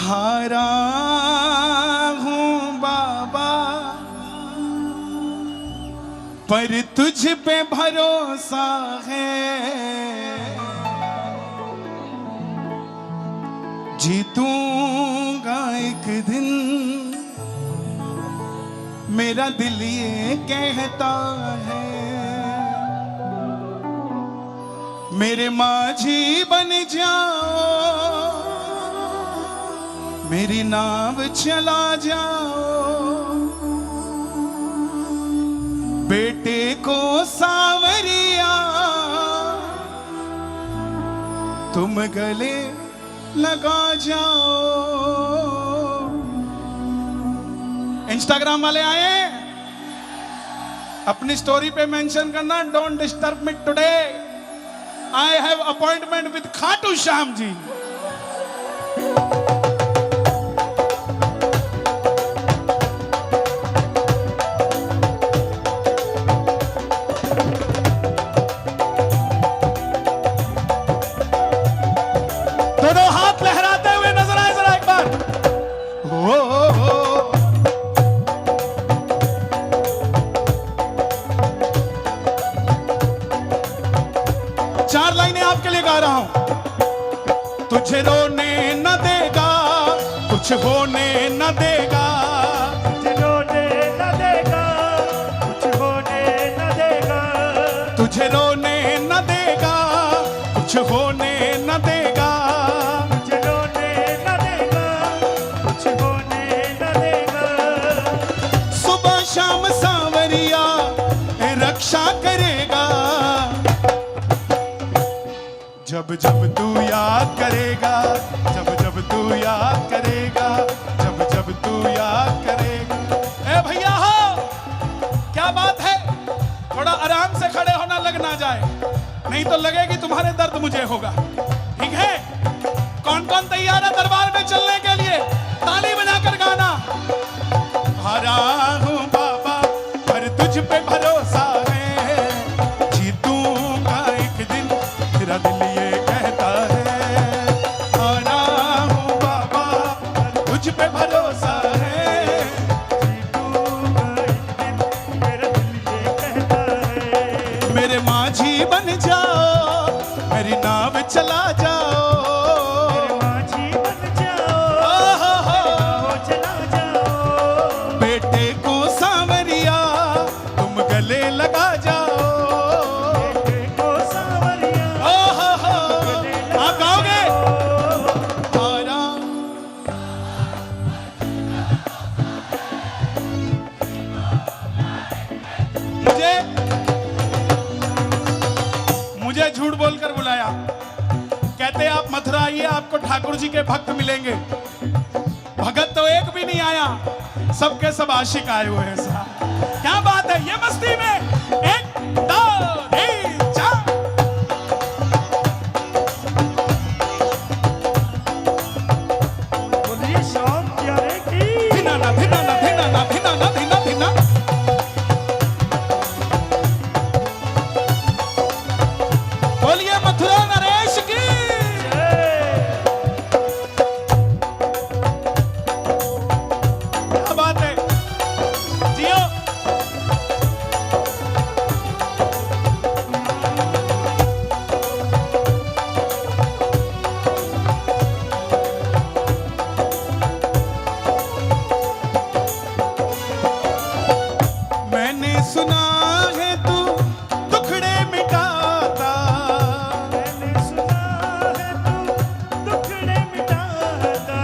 हारा हूँ बाबा पर तुझ पे भरोसा है, जीतूंगा एक दिन मेरा दिल ये कहता है। मेरे माझी बन जाओ, मेरी नाव चला जाओ, बेटे को सांवरिया तुम गले लगा जाओ। इंस्टाग्राम वाले आए, अपनी स्टोरी पे मेंशन करना don't disturb me today, I have appointment with Khatu Shyam ji. दोनों हाथ लहराते हुए नजर आए जरा एक बार। चार लाइनें आपके लिए गा रहा हूं। तुझे रोने न देगा, कुछ होने न देगा, तुझे रोने न देगा, कुछ होने न देगा, तुझे रोने न देगा, कुछ होने न देगा, तुझे रोने न देगा, कुछ होने न देगा। सुबह शाम सांवरिया रक्षा करेगा, जब जब तू याद करेगा, जब जब तू याद करेगा, जब जब तू याद करेगा। ए भैया हो, क्या बात है, थोड़ा आराम से खड़े होना, लग ना जाए, नहीं तो लगेगी तुम्हारे दर्द मुझे होगा। ठीक है, कौन कौन तैयार है दरबार में चलने के लिए? ताली बजाकर गाना। हारा हूँ बाबा पर तुझ पे भरोसा है, जीतूंगा एक दिन तेरा दिल ये कहता है। हारा हूँ बाबा पर तुझ पे भरोसा है, जीतूंगा एक दिन मेरा दिल ये कहता है। मेरे माझी बन जाओ, मेरी नाव चला जाओ, मेरे माझी बन जाओ, हो चला जाओ, बेटे को सांवरिया तुम गले लगा जाओ। बेटे को सांवरिया आप गाओगे? हारा मुझे झूठ बोलकर बुलाया, कहते आप मथुरा आइए, आपको ठाकुर जी के भक्त मिलेंगे। भगत तो एक भी नहीं आया, सबके सब आशिक आए हुए हैं साहब। क्या बात है, ये मस्ती में एक दो तीन चार। बोलिए शाम प्यारे की। धिना ना धिना ना धिना ना धिना ना धिना धिना। बोलिए मथुरा नरेश की। क्या बात है, जियो। मैंने सुना है तू टुकड़े मिटाता, मैंने सुना है तू टुकड़े मिटाता,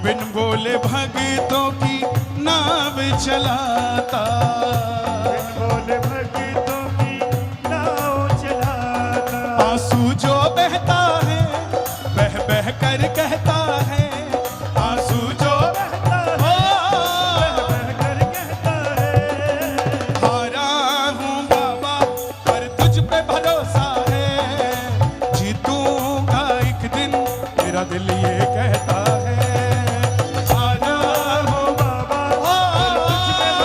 बिन बोले भगतों की नाव चलाता। बिन बोले भगतों की नाव चलाता। आंसू जो बहता है बह बह कर कहता है, आंसू जो कहता है, बह बह कर कहता है। हारा हूँ बाबा पर तुझ पे भरोसा है, जीतूंगा एक दिन मेरा दिल ये कहता है। हारा हूँ बाबा तुझ पे भरोसा है,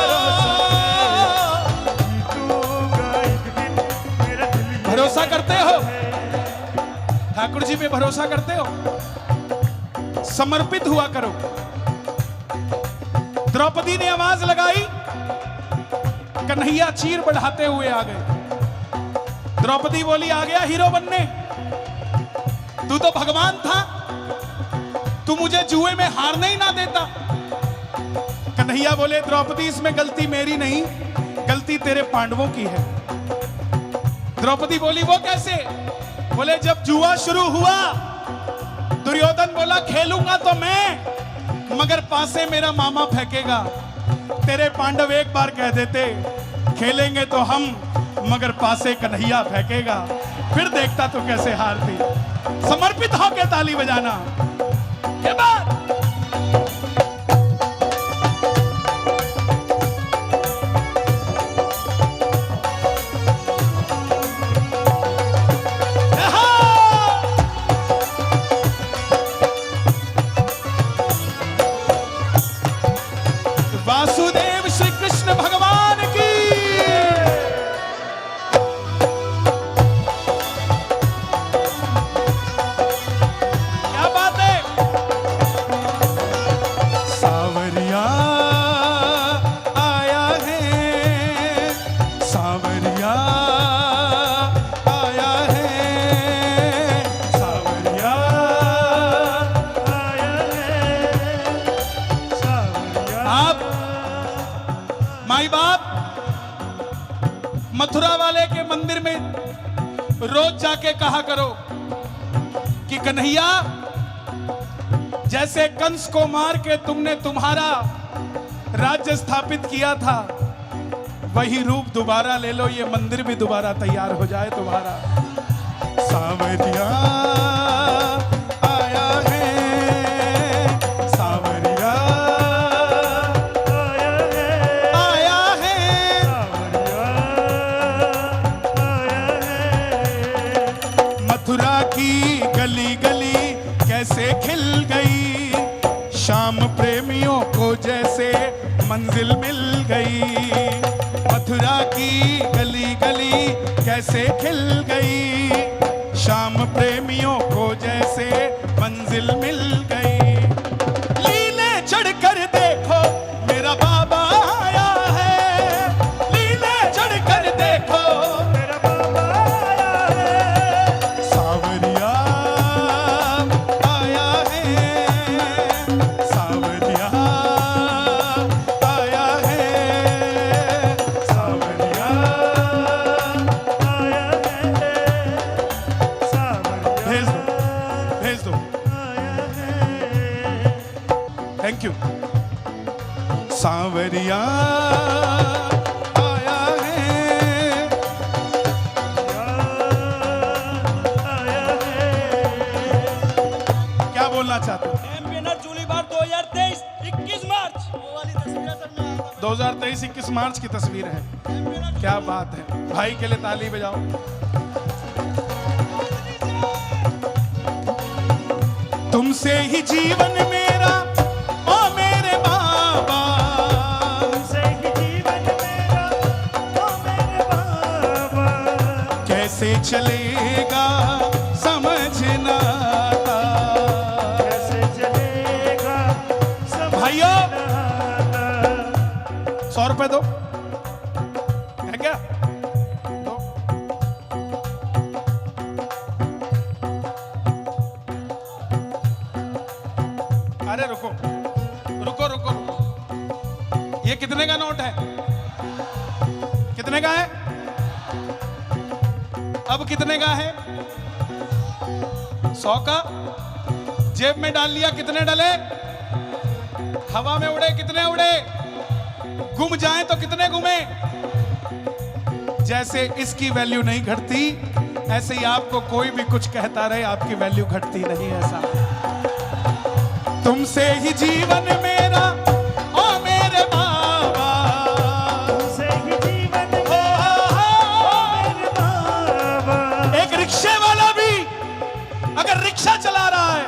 जीतूंगा एक दिन मेरा दिल ये भरोसा करते हो? है। ठाकुर जी पे भरोसा करते हो? समर्पित हुआ करो। द्रौपदी ने आवाज लगाई, कन्हैया चीर बढ़ाते हुए आ गए। द्रौपदी बोली, आ गया हीरो बनने, तू तो भगवान था, तू मुझे जुए में हारने ही ना देता। कन्हैया बोले, द्रौपदी इसमें गलती मेरी नहीं, गलती तेरे पांडवों की है। द्रौपदी बोली, वो कैसे? बोले, जब जुआ शुरू हुआ, दुर्योधन बोला खेलूंगा तो मैं, मगर पासे मेरा मामा फेंकेगा। तेरे पांडव एक बार कह देते खेलेंगे तो हम, मगर पासे कन्हैया फेंकेगा, फिर देखता तू कैसे हारती। समर्पित होके ताली बजाना। ये बात वासुदेव श्री कृष्ण भगवान की। क्या बात है। सावरिया आया है, सावरिया आया है, सावरिया आया है, सावरिया। आप माई बाप मथुरा वाले के मंदिर में रोज जाके कहा करो कि कन्हैया, जैसे कंस को मार के तुमने तुम्हारा राज्य स्थापित किया था, वही रूप दोबारा ले लो, ये मंदिर भी दोबारा तैयार हो जाए तुम्हारा। सावरिया आया है, सावरिया आया है, आया है। सावरिया आया है। मथुरा की गली गली कैसे खिल गई, शाम प्रेमियों को जैसे मंजिल मिल गई। मथुरा की गली गली कैसे खिल गई, शाम प्रेमियों को जैसे मंजिल मिल गई। लीले चढ़कर देखो मेरा बाबा आया है, लीले चढ़कर देखो मेरा बाबा आया है, सावरिया आया है, सावरिया आया है, सावरिया। आया है, सावरिया भेज दो, भेज दो। आया है। Thank you. सावरिया आया है। आया है। क्या बोलना चाहते हो? चैंपियनर जूली बार 2023 21 मार्च। वो वाली तस्वीर सर में आता 2023 21 मार्च की तस्वीर है। है। क्या बात है। भाई के लिए ताली बजाओ। तुमसे ही जीवन मेरा, ओ मेरे बाबा, तुमसे ही जीवन मेरा, ओ मेरे बाबा। कैसे चलेगा समझना आता। कैसे चलेगा भाइयों, समझना। 100 रुपए दो, है क्या? दो। अरे रुको रुको रुको रुको, ये कितने का नोट है? कितने का है? अब कितने का है? 100 का। जेब में डाल लिया, कितने डले? हवा में उड़े, कितने उड़े? गुम जाएं तो कितने घूमे? जैसे इसकी वैल्यू नहीं घटती, ऐसे ही आपको कोई भी कुछ कहता रहे, आपकी वैल्यू घटती नहीं। ऐसा तुमसे ही जीवन मेरा, ओ मेरे बाबा, तुमसे ही जीवन मेरा, ओ मेरे बाबा। एक रिक्शे वाला भी अगर रिक्शा चला रहा है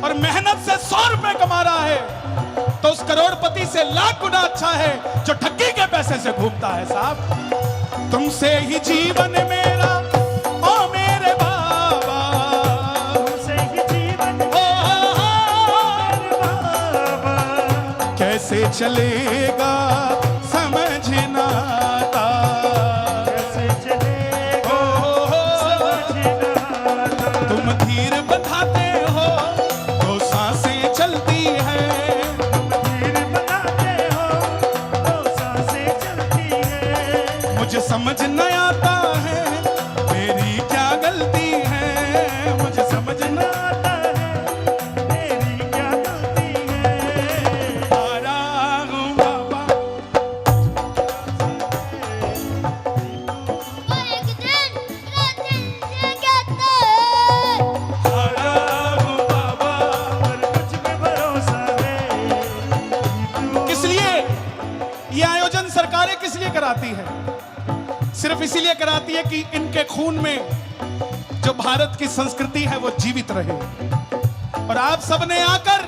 और मेहनत से 100 रुपए कमा रहा है, तो उस करोड़पति से लाख गुना अच्छा है जो ठगी के पैसे से घूमता है। साहब, तुमसे ही जीवन मेरा, ओ मेरे बाबा, तुमसे ही जीवन ओ कैसे चलेगा समझ ना आता। कैसे चलेगा समझ ना आता। तुम धीर बंधाते हो तो सांसें चलती है। धीर बनाते हो तो सांसें चलती है। मुझे समझ न आता है मेरी क्या गलती है। मुझे समझ न आता है मेरी क्या गलती है। हारा हूँ बाबा। वो एक दिन मेरा दिल ये कहता है, हारा हूँ बाबा। पर कुछ पे भरोसा है। किस लिए ये आयोजन सरकारें किस लिए कराती है? सिर्फ इसीलिए कराती है कि इनके खून में जो भारत की संस्कृति है वो जीवित रहे। और आप सबने आकर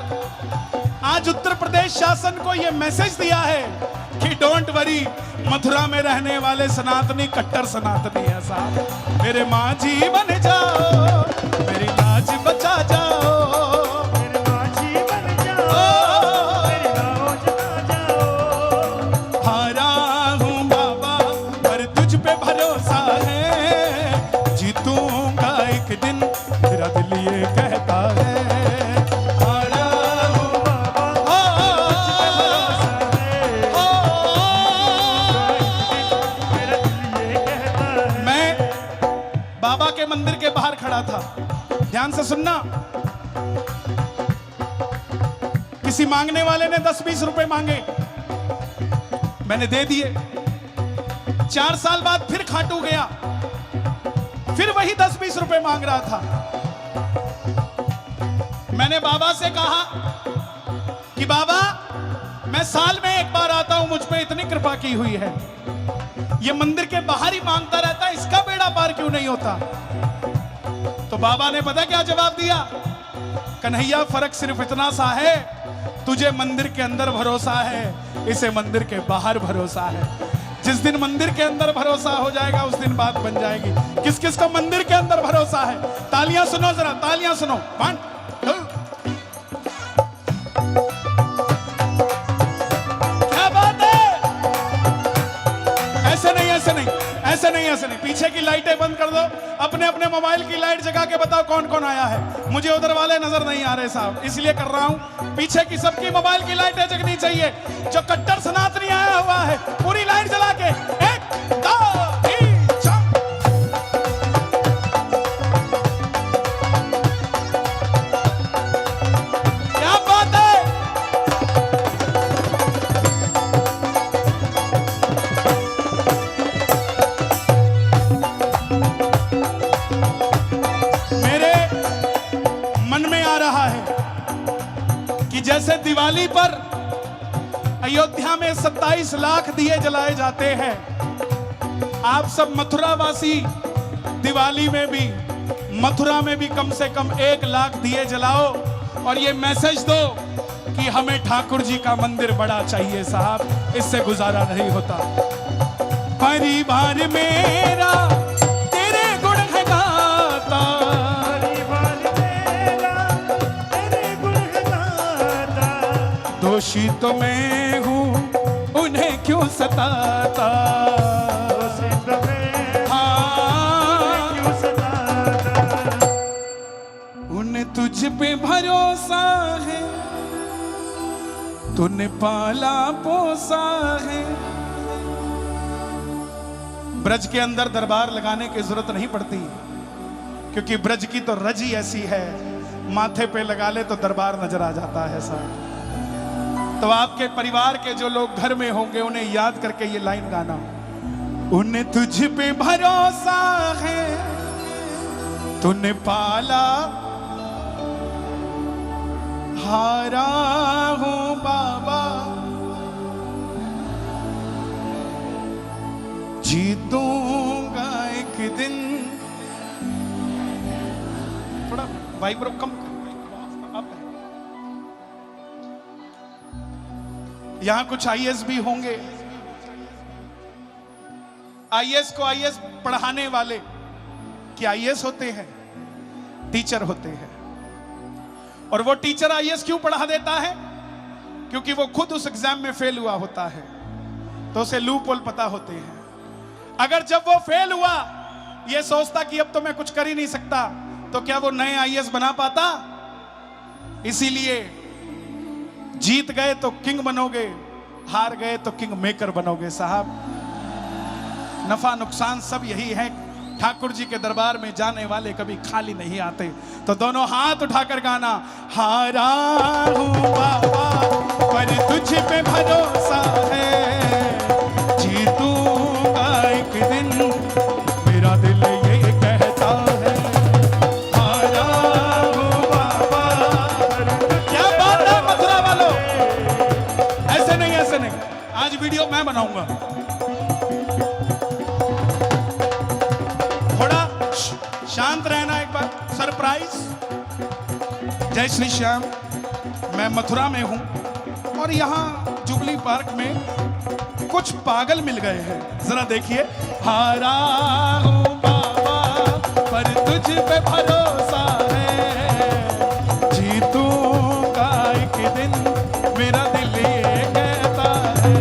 आज उत्तर प्रदेश शासन को यह मैसेज दिया है कि डोंट वरी, मथुरा में रहने वाले सनातनी कट्टर सनातनी है साहब। मेरे माँ जी बन जाओ, मेरी लाज बचा जाओ। मेरे माझी बन जाओ, मेरी लाज बचा जाओ। हारा हूँ बाबा पर तुझ पे भरोसा है। जीतूंगा एक दिन मेरा दिल ये कहता है। हारा हूँ बाबा मेरा दिल ये कहता है। मैं बाबा के मंदिर के बाहर खड़ा था। ध्यान से सुनना। किसी मांगने वाले ने 10-20 रुपए मांगे, मैंने दे दिए। 4 साल बाद फिर खाटू गया, फिर वही 10-20 रुपए मांग रहा था। मैंने बाबा से कहा कि बाबा मैं साल में एक बार आता हूं, मुझ पे इतनी कृपा की हुई है, ये मंदिर के बाहर ही मांगता रहता है, इसका बेड़ा पार क्यों नहीं होता? तो बाबा ने पता क्या जवाब दिया? कन्हैया फर्क सिर्फ इतना सा है, तुझे मंदिर के अंदर भरोसा है, इसे मंदिर के बाहर भरोसा है। जिस दिन मंदिर के अंदर भरोसा हो जाएगा उस दिन बात बन जाएगी। किस किस को मंदिर के अंदर भरोसा है? तालियां सुनो जरा, तालियां सुनो। 1 2 क्या बात है? ऐसे नहीं, ऐसे नहीं, ऐसे नहीं, ऐसे नहीं। पीछे की लाइटें बंद कर दो। अपने अपने मोबाइल की लाइट जगा के बताओ कौन कौन आया है। मुझे उधर वाले नजर नहीं आ रहे साहब, इसलिए कर रहा हूं। पीछे की सबकी मोबाइल की लाइटें जगनी चाहिए। जो कट्टर सनातनी आया हुआ है पूरी लाइट जला के 1 2 3 4। क्या बात है? मेरे मन में आ रहा है कि जैसे दिवाली पर अयोध्या में 27 लाख दिए जलाए जाते हैं, आप सब मथुरा वासी दिवाली में भी, मथुरा में भी कम से कम 1 लाख दिए जलाओ और ये मैसेज दो कि हमें ठाकुर जी का मंदिर बड़ा चाहिए साहब, इससे गुजारा नहीं होता। परिवार मेरा तेरे गुण है गाता, परिवार मेरा तेरे गुण है गाता। दोषी तो मैं हूँ उन्हें क्यों सताता। दोषी तो मैं हाँ, क्यों सताता। उन्हें तुझ पे भरोसा है, तूने पाला पोसा है। ब्रज के अंदर दरबार लगाने की जरूरत नहीं पड़ती, क्योंकि ब्रज की तो रज ही ऐसी है, माथे पे लगा ले तो दरबार नजर आ जाता है साहब। तो आपके परिवार के जो लोग घर में होंगे उन्हें याद करके ये लाइन गाना, उन्हें तुझ पे भरोसा है, तूने पाला हारा हूं बाबा, जीतूंगा एक दिन। थोड़ा वाइब्रो कम अब। यहां कुछ आईएएस भी होंगे। आईएएस को आईएएस पढ़ाने वाले कि आईएएस होते हैं, टीचर होते हैं। और वो टीचर आईएएस क्यों पढ़ा देता है? क्योंकि वो खुद उस एग्जाम में फेल हुआ होता है, तो उसे लूप होल पता होते हैं। अगर जब वो फेल हुआ ये सोचता कि अब तो मैं कुछ कर ही नहीं सकता, तो क्या वो नए आईएएस बना पाता? इसीलिए जीत गए तो किंग बनोगे, हार गए तो किंग मेकर बनोगे साहब। नफा नुकसान सब यही है। ठाकुर जी के दरबार में जाने वाले कभी खाली नहीं आते। तो दोनों हाथ उठाकर गाना, हारा हूँ बाबा पर तुझ पे भरोसा है, जीतूंगा एक दिन मेरा दिल ये कहता है। हारा हूँ बाबा। क्या बात है मथुरा वालों, ऐसे नहीं ऐसे नहीं, आज वीडियो मैं बनाऊंगा। शांत रहना एक बार। सरप्राइज। जय श्री श्याम। मैं मथुरा में हूं और यहां जुबली पार्क में कुछ पागल मिल गए हैं। जरा देखिए। हारा हूं बाबा पर तुझ पे भरोसा है, जीतूंगा एक दिन मेरा दिल ये कहता है।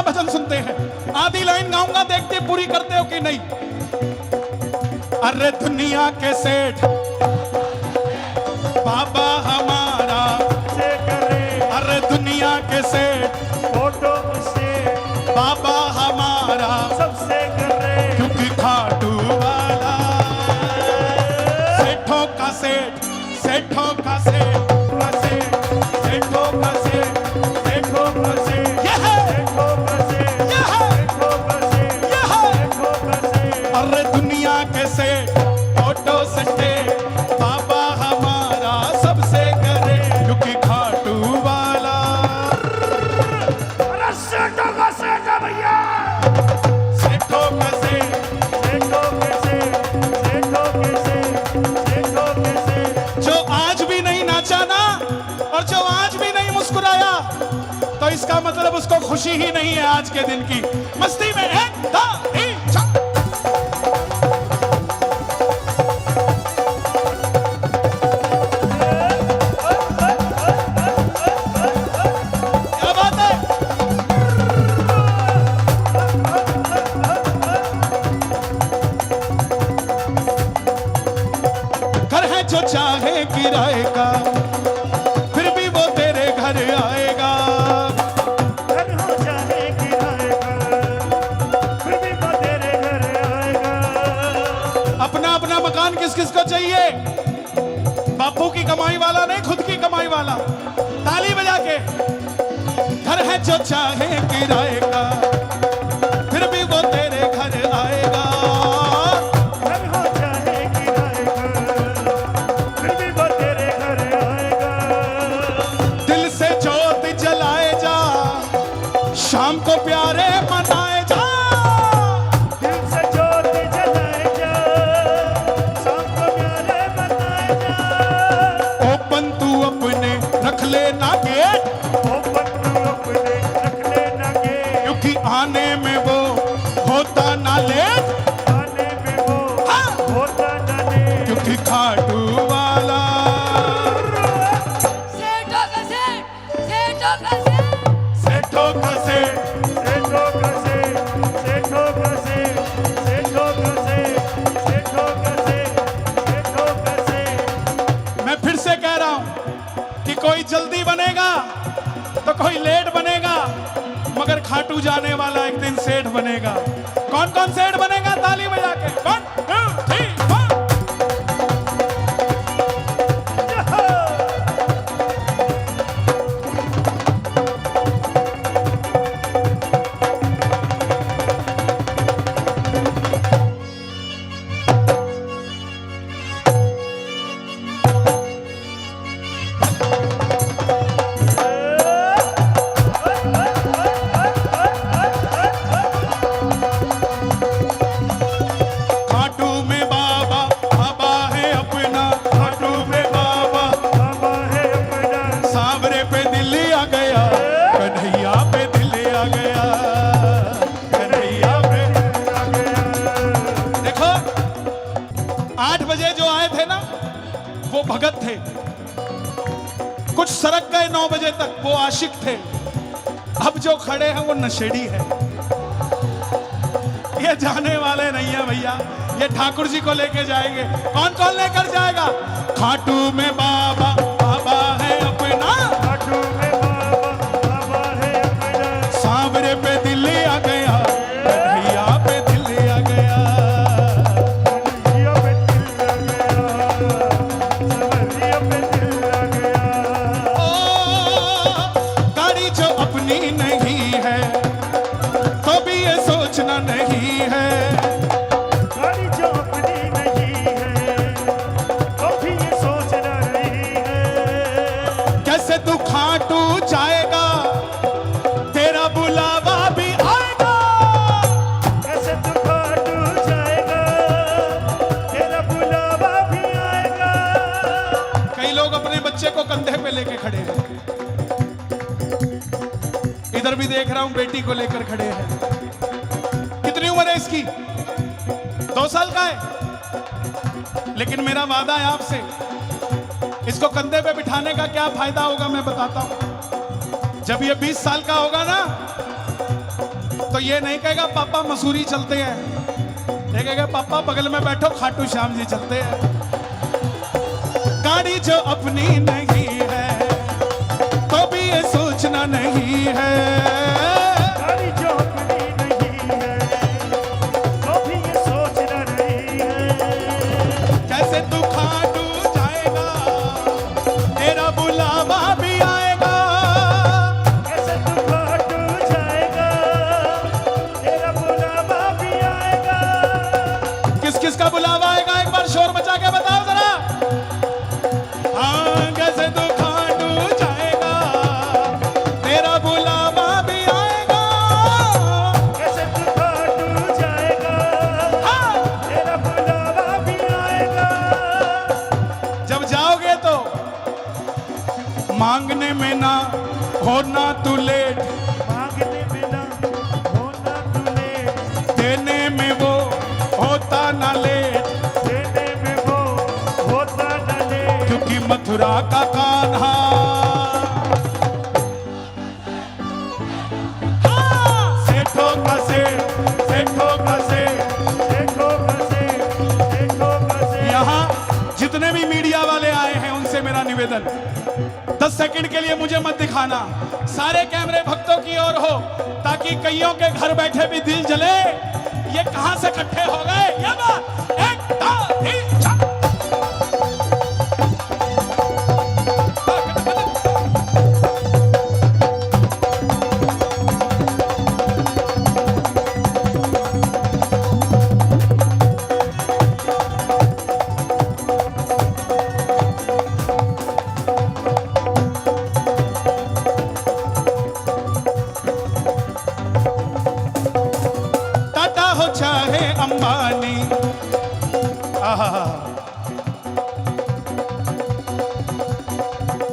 भजन सुनते हैं, आधी लाइन गाऊंगा, देखते पूरी करते हो कि नहीं। अरे दुनिया के सेठ बाबा हमारा से करे, अरे दुनिया के सेठ फोटो से बाबा हमारा सबसे करे, क्योंकि खाटू वाला सेठों का सेठ, सेठों का सेठ, सेठों का सेठ, सेठों का सेठ, अरे दुनिया के सेठ फोटो सट्टे बाबा हमारा सबसे करे, क्योंकि खाटू वाला अरे सेठों का सेठ है भैया, सेठों का सेठ, सेठों के सेठ, सेठों के सेठ, सेठों के सेठ। जो आज भी नहीं नाचा ना और जो आज भी नहीं मुस्कुराया, तो इसका मतलब उसको खुशी ही नहीं है आज के दिन की। मस्ती में एक दो तीन चार। क्या बात है। घर है जो चाहे किराए का, फिर भी वो तेरे घर आएगा। घर हो चाहे किराए का, फिर भी वो तेरे घर आएगा। अपना अपना मकान किस किस को चाहिए? बापू की कमाई वाला नहीं, खुद की कमाई वाला। ताली बजा के। घर है जो चाहे किराए का, फिर भी वो तेरे घर आएगा। घर हो चाहे किराए का, फिर भी वो तेरे घर आएगा। दिल से ज्योत जलाए जा, शाम को प्यारे मनाए जा। दिल से ज्योति जलाए जा, शाम को प्यारे मनाए जा। ओपन तू अपने रख लेना गेट, ओपन तू अपने रख लेना गेट, क्योंकि आने में वो होता ना लेट। आने में वो होता ना लेट। क्योंकि खाटू वाला सेठों का सेठ, सेठों का सेठ, सेठों का सेठ, सेठों का सेठ, सेठों का सेठ, सेठों का सेठ, सेठों का सेठ, सेठों का सेठ। मैं फिर से कह रहा हूं कि कोई जल्दी बनेगा तो कोई लेट बनेगा, मगर खाटू जाने वाला एक दिन सेठ बनेगा। कौन कौन सेठ बनेगा? ताली बजा के। 1 2 3 4। खाटू सरक गए 9 बजे तक, वो आशिक थे। अब जो खड़े हैं वो नशेड़ी है। ये जाने वाले नहीं है भैया, ये ठाकुर जी को लेके जाएंगे। कौन कौन लेकर जाएगा? खाटू में बाबा, बाबा है अपना, खाटू में बाबा है अपना, सांवरे पे दिल आ गया, कन्हैया पे दिल आ गया। कन्हैया पे दिल आ गया, कन्हैया पे दिल आ गया। ओ गाड़ी जो अपनी नहीं है तो भी ये सोचना नहीं है, गाड़ी जो अपनी नहीं है तो भी ये सोचना नहीं है। कैसे तू खाटू जाएगा, तेरा बुलावा भी आएगा। कैसे तू खाटू जाएगा, तेरा बुलावा भी आएगा। कई लोग अपने बच्चे को कंधे पे लेके खड़े हैं, इधर भी देख रहा हूं बेटी को लेकर खड़े हैं। कितनी उम्र है इसकी? 2 साल का है। लेकिन मेरा वादा है आपसे, इसको कंधे पे बिठाने का क्या फायदा होगा मैं बताता हूं। जब ये 20 साल का होगा ना, तो ये नहीं कहेगा पापा मसूरी चलते हैं, ये कहेगा पापा बगल में बैठो खाटू श्याम जी चलते हैं। गाड़ी जो अपनी नहीं है तो भी ये सोचना नहीं है, गाड़ी जो अपनी नहीं है तो भी ये सोचना नहीं है। कैसे तू खाटू जाएगा, तेरा बुलावा भी आएगा। कैसे तू खाटू जाएगा, तेरा बुलावा भी आएगा। किस किस का बुलावा आएगा, एक बार शोर मचा के बताओ जरा। हाँ, कैसे तू खाटू जाएगा, तेरा बुलावा भी आएगा। कैसे तू खाटू जाएगा, हाँ, तेरा बुलावा भी आएगा। जब जाओगे तो मांगने में ना होना तू लेट, मांगने में ना होना तू लेट, देने में वो होता ना लेट। देने में वो होता न लेट। क्योंकि मथुरा का कान्हा सेठों का सेठ, सेठों का सेठ। देखो कैसे, देखो कैसे। यहाँ जितने भी मीडिया वाले आए हैं उनसे मेरा निवेदन, 10 सेकंड के लिए मुझे मत दिखाना, सारे कैमरे भक्तों की ओर हो, ताकि कईयों के घर बैठे भी दिल जले। ये कहां से इकट्ठे हो गए? ये बात 1 2 3 4। टाटा हो चाहे अंबानी, आहा,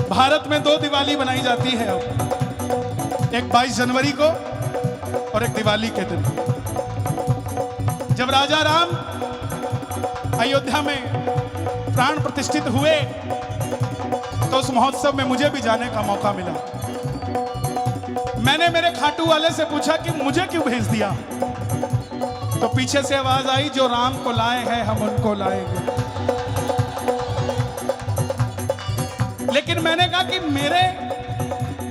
भारत में 2 दिवाली बनाई जाती है अब, एक 22 जनवरी को और एक दिवाली के दिन। जब राजा राम अयोध्या में प्राण प्रतिष्ठित हुए तो उस महोत्सव में मुझे भी जाने का मौका मिला। मैंने मेरे खाटू वाले से पूछा कि मुझे क्यों भेज दिया, तो पीछे से आवाज आई, जो राम को लाए हैं हम उनको लाएंगे। लेकिन मैंने कहा कि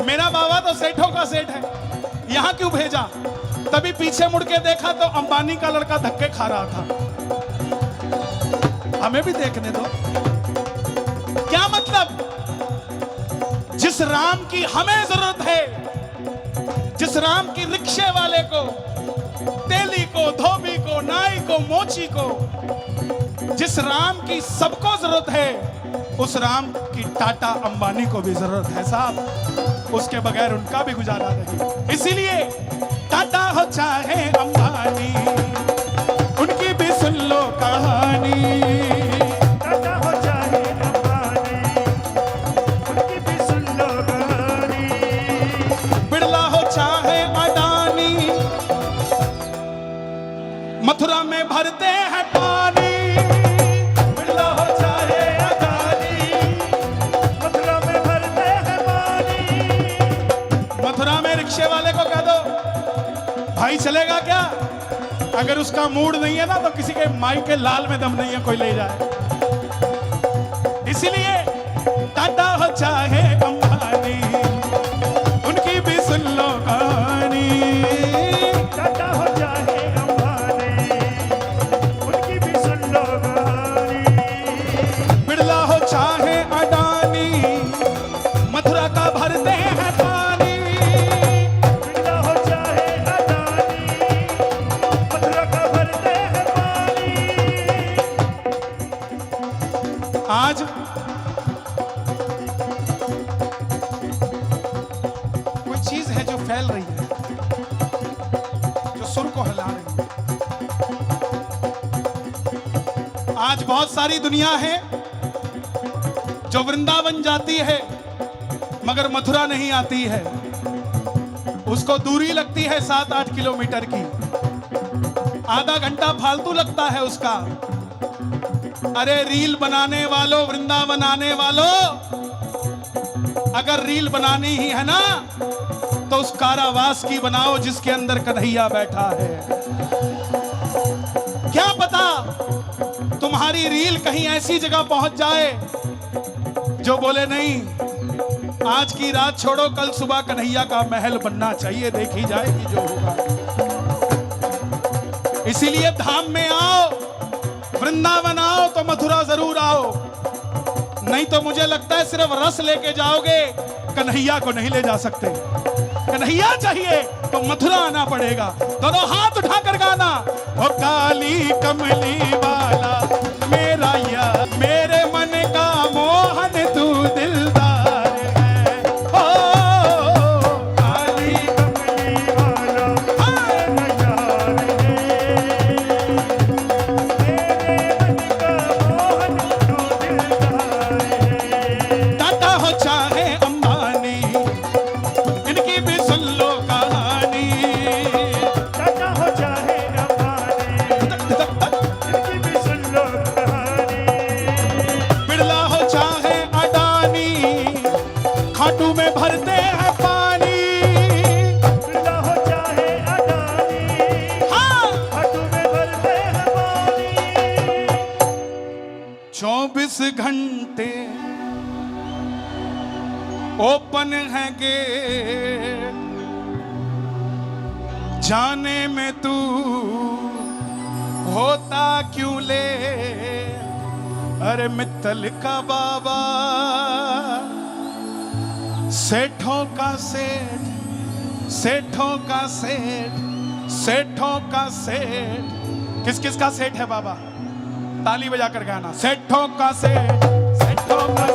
मेरा बाबा तो सेठों का सेठ है, यहां क्यों भेजा? तभी पीछे मुड़ के देखा तो अंबानी का लड़का धक्के खा रहा था। हमें भी देखने दो। क्या मतलब? जिस राम की हमें जरूरत है, जिस राम की रिक्शे वाले को, तेली को, धोबी को, नाई को, मोची को, जिस राम की सबको जरूरत है, उस राम की टाटा अंबानी को भी जरूरत है साहब। उसके बगैर उनका भी गुजारा नहीं। इसीलिए टाटा हो चाहे अंबानी, उनकी भी सुन लो कहानी। टाटा हो चाहे अंबानी, उनकी भी सुन लो कहानी। बिरला हो चाहे अडानी, मथुरा में भरते हैं पानी। बिरला हो चाहे अडानी, मथुरा में भरते हैं पानी। भाई चलेगा क्या? अगर उसका मूड नहीं है ना तो किसी के माई के लाल में दम नहीं है, कोई ले जाए। इसीलिए टाटा हो चाहे अंबानी, उनकी भी सुन लो कहानी। टाटा हो चाहे अंबानी, उनकी भी सुन लो कहानी। बिरला हो चाहे अडानी, मथुरा का भरते हैं पानी। बिरला हो चाहे अडानी, मथुरा का भरते हैं पानी। आज कोई चीज है जो फैल रही है, जो सुर को हिला रही है। आज बहुत सारी दुनिया है जो वृंदावन जाती है मगर मथुरा नहीं आती है। उसको दूरी लगती है 7-8 किलोमीटर की, आधा घंटा फालतू लगता है उसका। अरे रील बनाने वालों, वृंदावन आने वालों, अगर रील बनानी ही है ना तो उस कारावास की बनाओ जिसके अंदर कन्हैया बैठा है। क्या पता तुम्हारी रील कहीं ऐसी जगह पहुंच जाए जो बोले नहीं, आज की रात छोड़ो, कल सुबह कन्हैया का महल बनना चाहिए, देखी जाएगी जो होगा। इसीलिए धाम में आओ, वृंदावन आओ तो मथुरा जरूर आओ, नहीं तो मुझे लगता है सिर्फ रस लेके जाओगे, कन्हैया को नहीं ले जा सकते। कन्हैया चाहिए तो मथुरा आना पड़ेगा। दोनों हाथ उठाकर गाना, ओ काली कमली वाला मेरा यार, मेरे मन का मोहन तू दिलदार है। ओ काली कमली वाला मेरा यार है, मेरे मन का मोहन तू दिलदार है। टाटा हो चाहे अंबानी, इनकी भी सुन लो कहानी। टाटा हो चाहे अंबानी, इनकी भी सुन लो कहानी। बिरला हो चाहे अडानी, खाटू में भरते हैं पानी। बिरला हो चाहे अडानी, हाँ, खाटू में भरते हैं पानी। 24 घंटे ओपन है गेट, जाने में तू होता क्यों ले। अरे मित्तल का बाबा, सेठों का सेठ, सेठों का सेठ, सेठों का सेठ। किस किस का सेठ है बाबा? ताली बजाकर गाना। सेठों का सेठ, सेठों का